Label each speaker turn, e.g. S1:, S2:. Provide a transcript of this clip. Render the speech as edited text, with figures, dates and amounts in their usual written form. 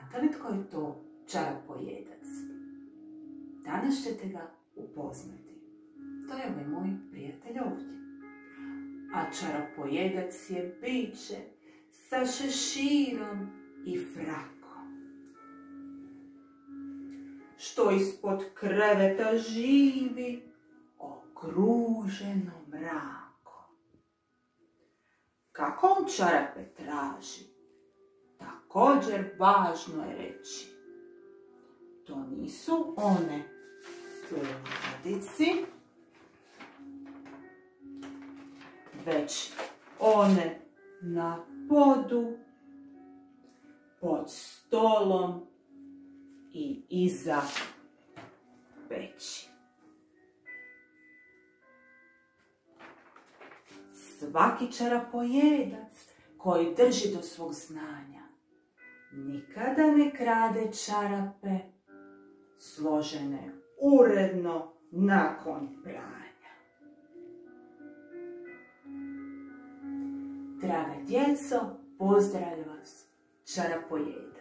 S1: Znate li tko je to čarapojedac? Danas ćete ga upoznati. To je ovaj moj prijatelj ovdje. A čarapojedac je biće sa šeširom i frakom, što ispod kreveta živi okruženo mrakom. Kako on čarape traži, također važno je reći. To nisu one u ladici, već one na podu, pod stolom i iza peći. Svaki čarapojedac koji drži do svog znanja nikada ne krade čarape složene uredno nakon pranja. Draga djeco, pozdravljam vas čarapojedac.